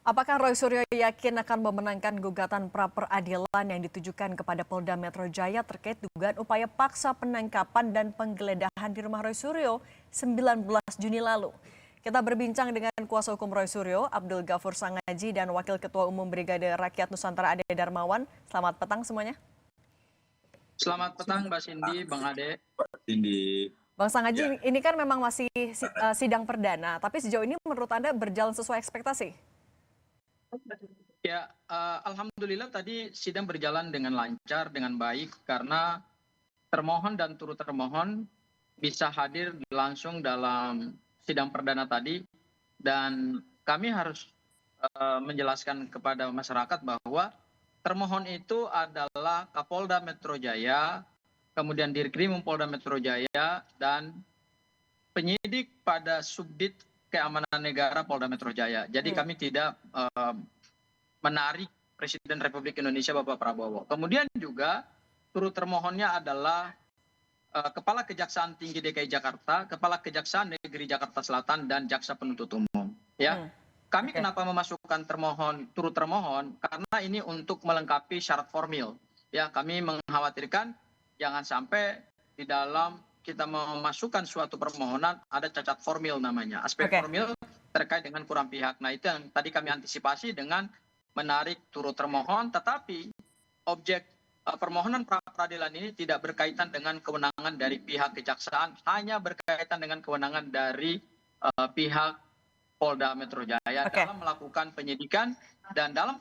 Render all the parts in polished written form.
Apakah Roy Suryo yakin akan memenangkan gugatan pra-peradilan yang ditujukan kepada Polda Metro Jaya terkait dugaan upaya paksa penangkapan dan penggeledahan di rumah Roy Suryo 19 Juni lalu? Kita berbincang dengan kuasa hukum Roy Suryo, Abdul Ghafur Sangaji, dan Wakil Ketua Umum Brigade Rakyat Nusantara Ade Darmawan. Selamat petang semuanya. Selamat petang Mbak Cindy, Bang Ade. Bang Sangaji, ini kan memang masih sidang perdana, tapi sejauh ini menurut Anda berjalan sesuai ekspektasi? Ya, alhamdulillah tadi sidang berjalan dengan lancar, dengan baik, karena termohon dan turut termohon bisa hadir langsung dalam sidang perdana tadi, dan kami harus menjelaskan kepada masyarakat bahwa termohon itu adalah Kapolda Metro Jaya, kemudian Dirkrim Polda Metro Jaya, dan penyidik pada Subdit Keamanan Negara Polda Metro Jaya. Jadi kami tidak menarik Presiden Republik Indonesia Bapak Prabowo. Kemudian juga turut termohonnya adalah Kepala Kejaksaan Tinggi DKI Jakarta, Kepala Kejaksaan Negeri Jakarta Selatan, dan Jaksa Penuntut Umum. Ya, kami kenapa memasukkan turut termohon? Karena ini untuk melengkapi syarat formil. Ya, kami mengkhawatirkan jangan sampai di dalam kita memasukkan suatu permohonan ada cacat formil namanya. Aspek formil terkait dengan kurang pihak. Nah, itu yang tadi kami antisipasi dengan menarik turut termohon, tetapi objek permohonan pra-peradilan ini tidak berkaitan dengan kewenangan dari pihak kejaksaan, hanya berkaitan dengan kewenangan dari pihak Polda Metro Jaya dalam melakukan penyidikan, dan dalam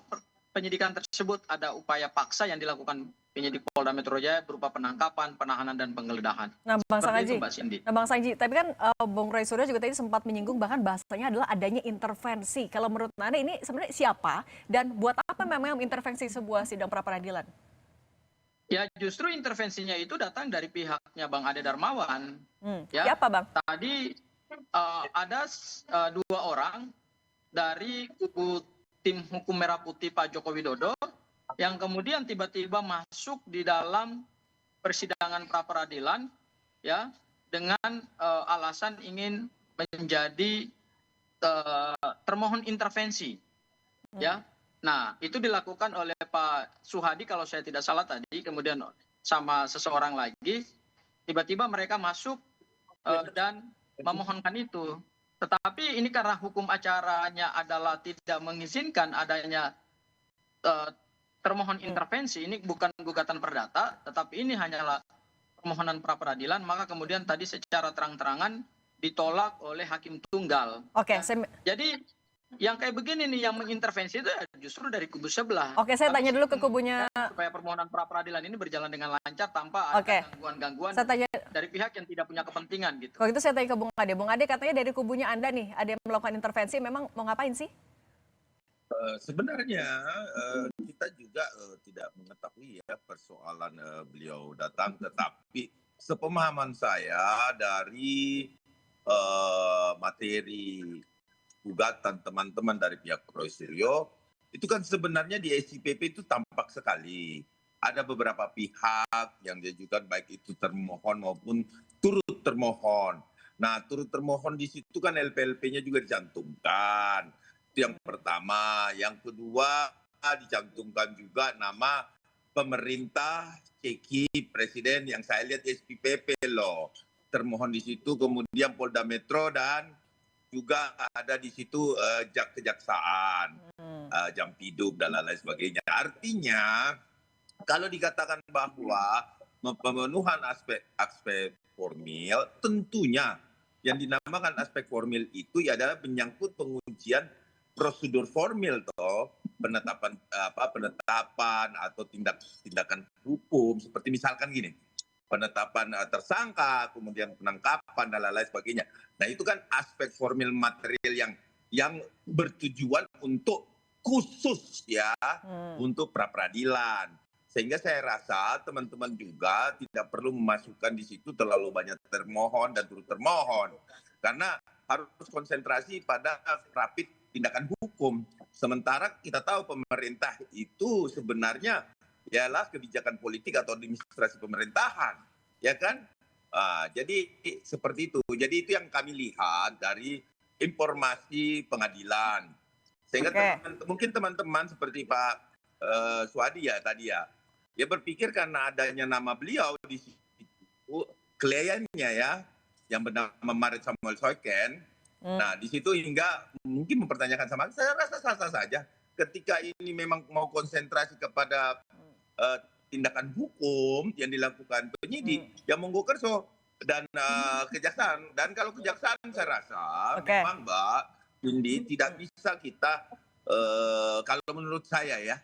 penyidikan tersebut ada upaya paksa yang dilakukan penyidik Polda Metro Jaya berupa penangkapan, penahanan, dan penggeledahan. Nah, Bang Seperti Sangaji, itu, Mbak Cindy. Bang Sangaji, tapi kan Bung Roy Suryo juga tadi sempat menyinggung bahkan bahasanya adalah adanya intervensi. Kalau menurut Anda ini sebenarnya siapa dan buat apa memang intervensi sebuah sidang pra-peradilan? Ya, justru intervensinya itu datang dari pihaknya Bang Ade Darmawan. Ya, siapa, Bang? Tadi ada 2 orang dari kubu tim hukum merah putih Pak Joko Widodo yang kemudian tiba-tiba masuk di dalam persidangan pra-peradilan, ya, dengan alasan ingin menjadi termohon intervensi, ya. Nah, itu dilakukan oleh Pak Suhadi kalau saya tidak salah tadi, kemudian sama seseorang lagi, tiba-tiba mereka masuk dan memohonkan itu. Tetapi ini karena hukum acaranya adalah tidak mengizinkan adanya termohon intervensi, ini bukan gugatan perdata, tetapi ini hanyalah permohonan pra-peradilan, maka kemudian tadi secara terang-terangan ditolak oleh hakim tunggal. Jadi yang kayak begini nih yang mengintervensi itu justru dari kubu sebelah. Oke, saya tanya dulu ke kubunya. Supaya permohonan pra-peradilan ini berjalan dengan lancar tanpa ada gangguan-gangguan dari pihak yang tidak punya kepentingan gitu. Kalau itu saya tanya ke Bung Ade. Bung Ade, katanya dari kubunya Anda nih ada yang melakukan intervensi, memang mau ngapain sih? Sebenarnya kita juga tidak mengetahui ya persoalan beliau datang, tetapi sepemahaman saya dari materi gugatan teman-teman dari pihak Roy Suryo, itu kan sebenarnya di SIPP itu tampak sekali. Ada beberapa pihak yang diajukan baik itu termohon maupun turut termohon. Nah, turut termohon di situ kan LPLP-nya juga dicantumkan. Itu yang pertama. Yang kedua, dicantumkan juga nama pemerintah ceki presiden yang saya lihat di SPPP loh. Termohon di situ, kemudian Polda Metro, dan juga ada di situ kejaksaan, Jampidum dan lain-lain sebagainya. Artinya kalau dikatakan bahwa pemenuhan aspek formil, tentunya yang dinamakan aspek formil itu adalah menyangkut pengujian prosedur formil toh, penetapan atau tindakan hukum, seperti misalkan gini, penetapan tersangka, kemudian penangkapan dan lain-lain sebagainya. Nah, itu kan aspek formil material yang bertujuan untuk khusus ya, untuk pra-peradilan. Sehingga saya rasa teman-teman juga tidak perlu memasukkan di situ terlalu banyak termohon dan turut termohon. Karena harus konsentrasi pada rapid tindakan hukum. Sementara kita tahu pemerintah itu sebenarnya ialah kebijakan politik atau administrasi pemerintahan, ya kan? Jadi seperti itu. Jadi itu yang kami lihat dari informasi pengadilan. Sehingga Oke. mungkin teman-teman seperti Pak Suadi ya tadi ya, dia berpikir karena adanya nama beliau di situ, kliennya ya, yang bernama Marit Samuel Soyken, nah di situ hingga mungkin mempertanyakan sama saya rasa sah-sah saja. Ketika ini memang mau konsentrasi kepada tindakan hukum yang dilakukan penyidik, yang monggo kerso dan kejaksaan. Dan kalau kejaksaan saya rasa Oke. memang Mbak Cindy tidak bisa kita kalau menurut saya ya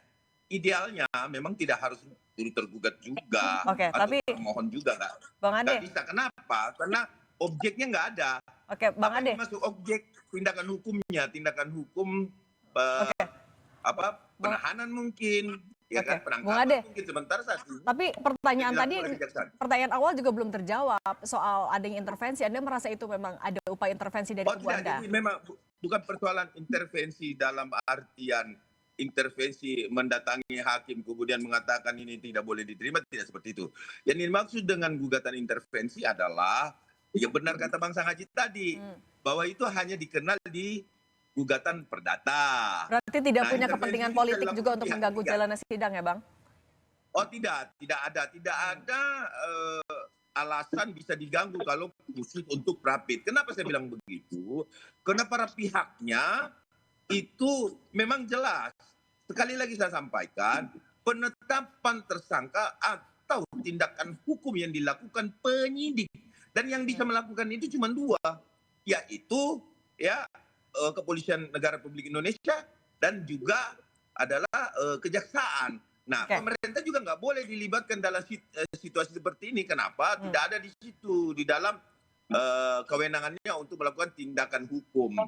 idealnya memang tidak harus turut tergugat juga Oke, atau tapi termohon juga Bang nggak Ade, bisa. Kenapa? Karena objeknya nggak ada. oke Bang Apa Ade, yang masuk objek tindakan hukumnya, tindakan hukum oke, penahanan mungkin, ya Oke, kan, Bung penangkapan Ade. mungkin sebentar satu. Tapi pertanyaan Dilakukan tadi, oleh kejaksaan. pertanyaan awal juga belum terjawab soal adanya intervensi. Anda merasa itu memang ada upaya intervensi dari kubu Tidak, Anda? jadi memang bukan persoalan intervensi dalam artian intervensi mendatangi hakim kemudian mengatakan ini tidak boleh diterima, tidak seperti itu. Yang dimaksud dengan gugatan intervensi adalah ya benar kata Bang Sangaji tadi, bahwa itu hanya dikenal di gugatan perdata. Berarti tidak Nah, punya intervensi kepentingan ini politik dilakukan juga untuk pihak mengganggu ketiga. jalannya sidang ya Bang? Oh tidak ada alasan bisa diganggu kalau khusus untuk rapid. Kenapa saya bilang begitu? Karena para pihaknya itu memang jelas. Sekali lagi saya sampaikan, penetapan tersangka atau tindakan hukum yang dilakukan penyidik. Dan yang bisa melakukan itu cuma dua, yaitu ya Kepolisian Negara Republik Indonesia dan juga adalah kejaksaan. Nah, pemerintah juga nggak boleh dilibatkan dalam situasi seperti ini. Kenapa? Tidak ada di situ, di dalam kewenangannya untuk melakukan tindakan hukum.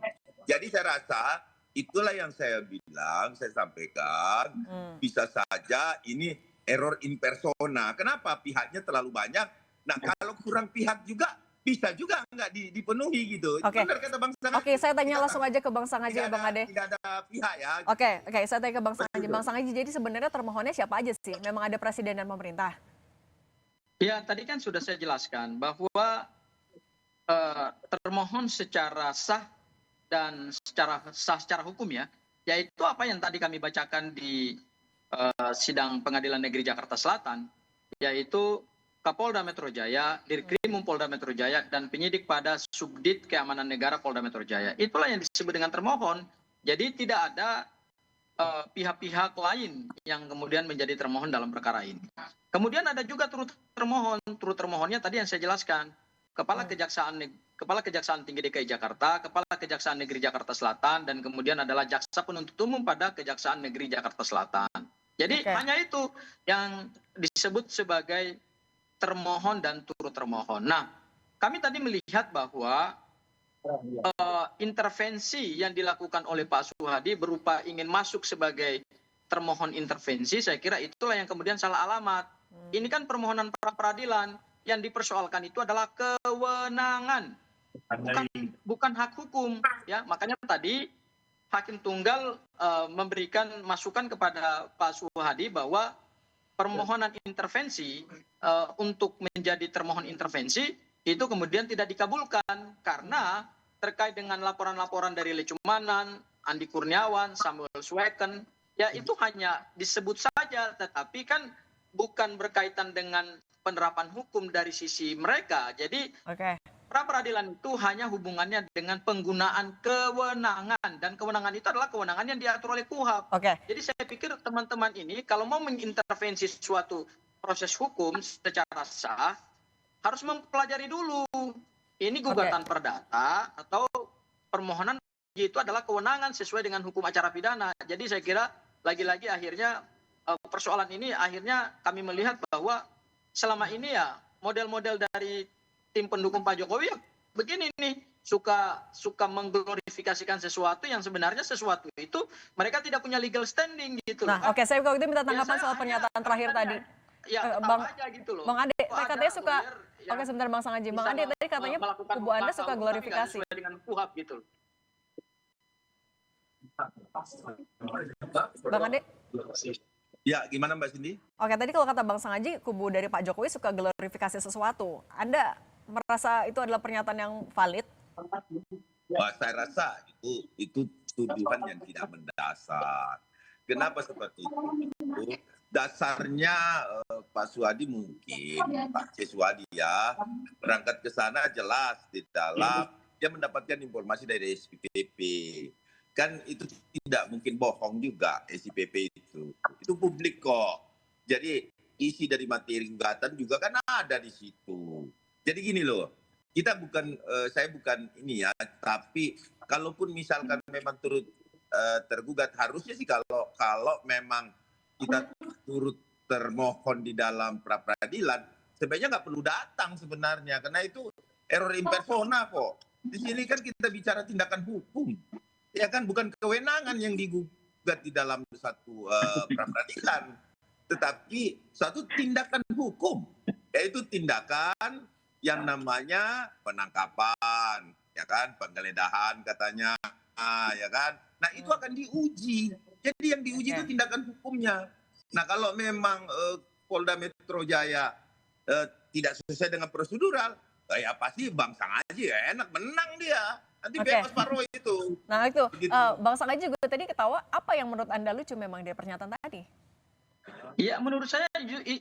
Jadi saya rasa itulah yang saya bilang, saya sampaikan, bisa saja ini error in persona. Kenapa? Pihaknya terlalu banyak. Nah, kalau kurang pihak juga, bisa juga nggak dipenuhi gitu. Oke. Benar kata Bang Sangaji. Oke, saya tanya langsung aja ke Bang Sangaji ya Bang Ade. Tidak ada pihak ya. Oke, saya tanya ke Bang Sangaji. Bang Sangaji, jadi sebenarnya termohonnya siapa aja sih? Memang ada presiden dan pemerintah? Ya, tadi kan sudah saya jelaskan bahwa termohon secara sah dan secara hukum ya, yaitu apa yang tadi kami bacakan di sidang Pengadilan Negeri Jakarta Selatan, yaitu Kapolda Metro Jaya, Dirkrimum Polda Metro Jaya, dan penyidik pada Subdit Keamanan Negara Polda Metro Jaya. Itulah yang disebut dengan termohon. Jadi tidak ada pihak-pihak lain yang kemudian menjadi termohon dalam perkara ini. Kemudian ada juga turut termohon. Turut termohonnya tadi yang saya jelaskan. Kepala Kejaksaan Tinggi DKI Jakarta, Kepala Kejaksaan Negeri Jakarta Selatan, dan kemudian adalah Jaksa Penuntut Umum pada Kejaksaan Negeri Jakarta Selatan. Jadi hanya itu yang disebut sebagai termohon dan turut termohon. Nah, kami tadi melihat bahwa intervensi yang dilakukan oleh Pak Suhadi berupa ingin masuk sebagai termohon intervensi, saya kira itulah yang kemudian salah alamat. Ini kan permohonan pra peradilan, yang dipersoalkan itu adalah kewenangan, bukan hak hukum. Ya, makanya tadi Hakim Tunggal memberikan masukan kepada Pak Suhadi bahwa permohonan intervensi untuk menjadi termohon intervensi itu kemudian tidak dikabulkan karena terkait dengan laporan-laporan dari Lecumanan, Andi Kurniawan, Samuel Sweken, ya itu hanya disebut saja, tetapi kan bukan berkaitan dengan penerapan hukum dari sisi mereka. Jadi pra peradilan itu hanya hubungannya dengan penggunaan kewenangan, dan kewenangan itu adalah kewenangan yang diatur oleh KUHP. Jadi saya pikir teman-teman ini kalau mau mengintervensi suatu proses hukum secara sah harus mempelajari dulu ini gugatan perdata atau permohonan itu adalah kewenangan sesuai dengan hukum acara pidana. Jadi saya kira lagi-lagi akhirnya persoalan ini akhirnya kami melihat bahwa selama ini ya model-model dari tim pendukung Pak Jokowi ya begini nih, suka mengglorifikasikan sesuatu yang sebenarnya sesuatu itu mereka tidak punya legal standing gitu. Nah, saya kalau itu minta tanggapan soal pernyataan terakhir tadi. Ya, Bang aja gitu loh. Bang Ade, katanya suka sebentar Bang Sangaji. Bang Ade tadi katanya kubu Anda suka glorifikasi. Sesuai dengan KUHP gitu. Bang Ade. Ya, gimana Mbak Cindy? Tadi kalau kata Bang Sangaji, kubu dari Pak Jokowi suka glorifikasi sesuatu. Anda merasa itu adalah pernyataan yang valid? Wah, saya rasa itu tuduhan yang tidak mendasar. Kenapa seperti itu? Dasarnya Pak Suhadi mungkin, Pak C. Suhadi ya, berangkat ke sana jelas di dalam dia mendapatkan informasi dari SPPP. Kan itu tidak mungkin bohong juga SPPP itu. Itu publik kok. Jadi isi dari materi gugatan juga kan ada di situ. Jadi gini loh, kita bukan, saya bukan ini ya, tapi kalaupun misalkan memang turut tergugat, harusnya sih kalau memang kita turut termohon di dalam pra peradilan, sebenarnya nggak perlu datang sebenarnya, karena itu error in persona kok. Di sini kan kita bicara tindakan hukum, ya kan, bukan kewenangan yang digugat di dalam satu pra peradilan, tetapi suatu tindakan hukum, yaitu tindakan yang namanya penangkapan, ya kan, penggeledahan katanya, ya kan. Nah itu akan diuji. Jadi yang diuji itu tindakan hukumnya. Nah kalau memang Polda Metro Jaya tidak sesuai dengan prosedural, ya pasti Bang Sangaji ya enak, menang dia. Nanti bebas Pak Roy itu. Nah itu, Begitu. Bang Sangaji juga tadi ketawa, apa yang menurut Anda lucu memang dia pernyataan tadi? Ya menurut saya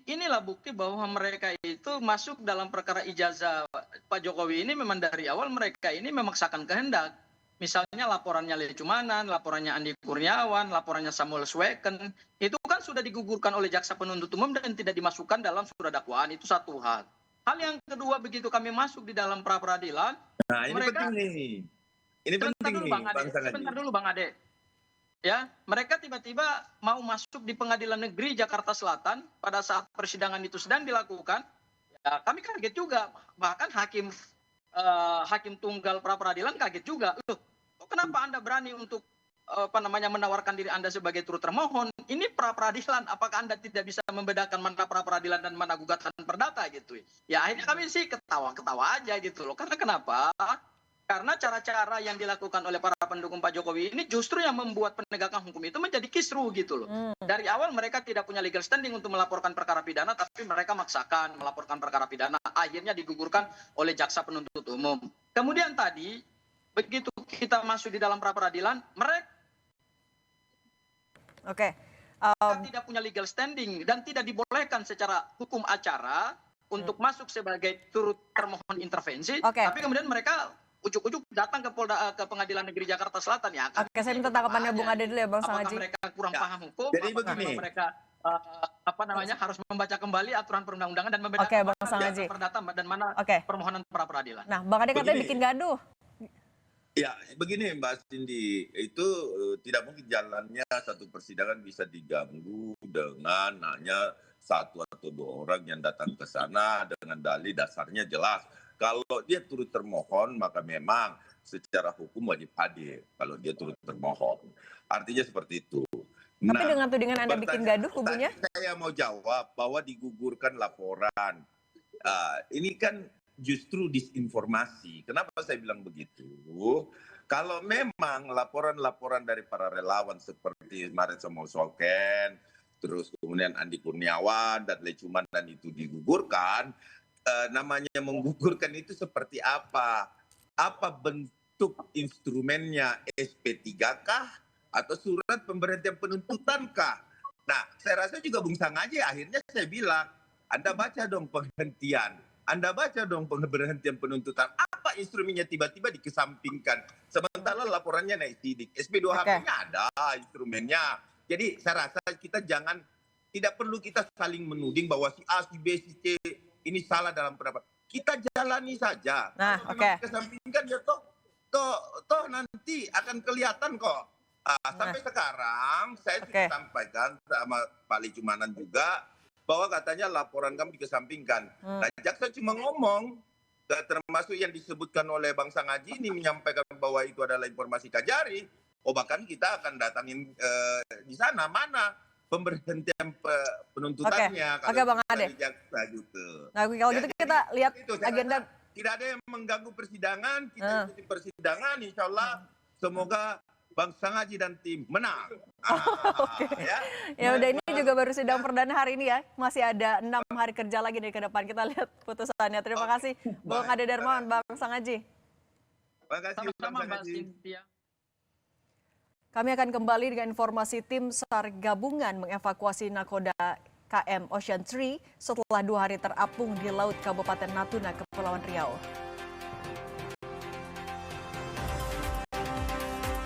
inilah bukti bahwa mereka itu masuk dalam perkara ijazah Pak Jokowi ini memang dari awal mereka ini memaksakan kehendak. Misalnya laporannya Lecumanan, laporannya Andi Kurniawan, laporannya Samuel Sweken, itu kan sudah digugurkan oleh jaksa penuntut umum dan tidak dimasukkan dalam surat dakwaan, itu satu hal. Hal yang kedua, begitu kami masuk di dalam pra peradilan, Nah ini mereka, penting nih. Ini penting nih Bang Sangaji. sebentar dulu Bang Ade. Ya, mereka tiba-tiba mau masuk di Pengadilan Negeri Jakarta Selatan pada saat persidangan itu sedang dilakukan. Ya, kami kaget juga, bahkan hakim tunggal pra peradilan kaget juga. Loh, kok kenapa Anda berani untuk menawarkan diri Anda sebagai turut termohon? Ini pra peradilan, apakah Anda tidak bisa membedakan mana pra peradilan dan mana gugatan perdata gitu? Ya akhirnya kami sih ketawa-ketawa aja gitu loh. Karena kenapa? Karena cara-cara yang dilakukan oleh para pendukung Pak Jokowi ini justru yang membuat penegakan hukum itu menjadi kisru gitu loh. Dari awal mereka tidak punya legal standing untuk melaporkan perkara pidana, tapi mereka maksakan melaporkan perkara pidana. Akhirnya digugurkan oleh jaksa penuntut umum. Kemudian tadi, begitu kita masuk di dalam pra peradilan, mereka tidak punya legal standing dan tidak dibolehkan secara hukum acara untuk masuk sebagai turut termohon intervensi. Tapi kemudian mereka ujuk-ujuk datang ke Pengadilan Negeri Jakarta Selatan ya. Oke, saya minta tanggapannya Bung Ade dulu ya Bang Sangaji. Apakah mereka kurang paham hukum? Jadi Apakah begini. mereka harus membaca kembali aturan perundang-undangan dan membedakan Bang mana Sangaji. perdata dan mana permohonan pra peradilan. Nah, Bang Ade katanya bikin gaduh. Ya, begini Mbak Cindy, itu tidak mungkin jalannya satu persidangan bisa diganggu dengan hanya satu atau dua orang yang datang ke sana dengan dalih dasarnya jelas. Kalau dia turut termohon, maka memang secara hukum wajib hadir kalau dia turut termohon. Artinya seperti itu. Tapi dengan tudingan Anda bikin gaduh kubunya? Saya mau jawab bahwa digugurkan laporan. Ini kan justru disinformasi. Kenapa saya bilang begitu? Kalau memang laporan-laporan dari para relawan seperti Maret Samuel Sweken, terus kemudian Andi Kurniawan dan Lecuman dan itu digugurkan, namanya menggugurkan itu seperti apa? Apa bentuk instrumennya, SP3 kah? Atau surat pemberhentian penuntutan kah? Nah, saya rasa juga Bung Sangaji akhirnya saya bilang, Anda baca dong penghentian, Anda baca dong pemberhentian penuntutan. Apa instrumennya tiba-tiba dikesampingkan? Sementara laporannya naik sidik. SP2HP-nya ada instrumennya. Jadi saya rasa kita tidak perlu kita saling menuding bahwa si A, si B, si C ini salah dalam pendapat. Kita jalani saja. Nah, kesampingkan ya toh nanti akan kelihatan kok. Sampai sekarang saya sudah sampaikan sama Pak Lecumanan juga bahwa katanya laporan kami dikesampingkan. Nah, jaksa cuma ngomong, termasuk yang disebutkan oleh Bang Sangaji ini menyampaikan bahwa itu adalah informasi Kajari. Bahkan kita akan datangin di sana mana pemberhentian penuntutannya. Oke, Bang Ade. Jaksa gitu. Nah, kalau gitu kita lihat agenda. Tidak ada yang mengganggu persidangan, kita ikuti persidangan, insya Allah semoga Bang Sangaji dan tim menang. Ya udah, ini juga baru sidang perdana hari ini ya. Masih ada 6 hari kerja lagi nih ke depan. Kita lihat putusannya. Terima kasih Bang Ade Darmawan, Bang Sangaji. Terima kasih Bang Sangaji. Kami akan kembali dengan informasi tim SAR gabungan mengevakuasi nakoda KM Ocean 3 setelah 2 hari terapung di Laut Kabupaten Natuna, Kepulauan Riau.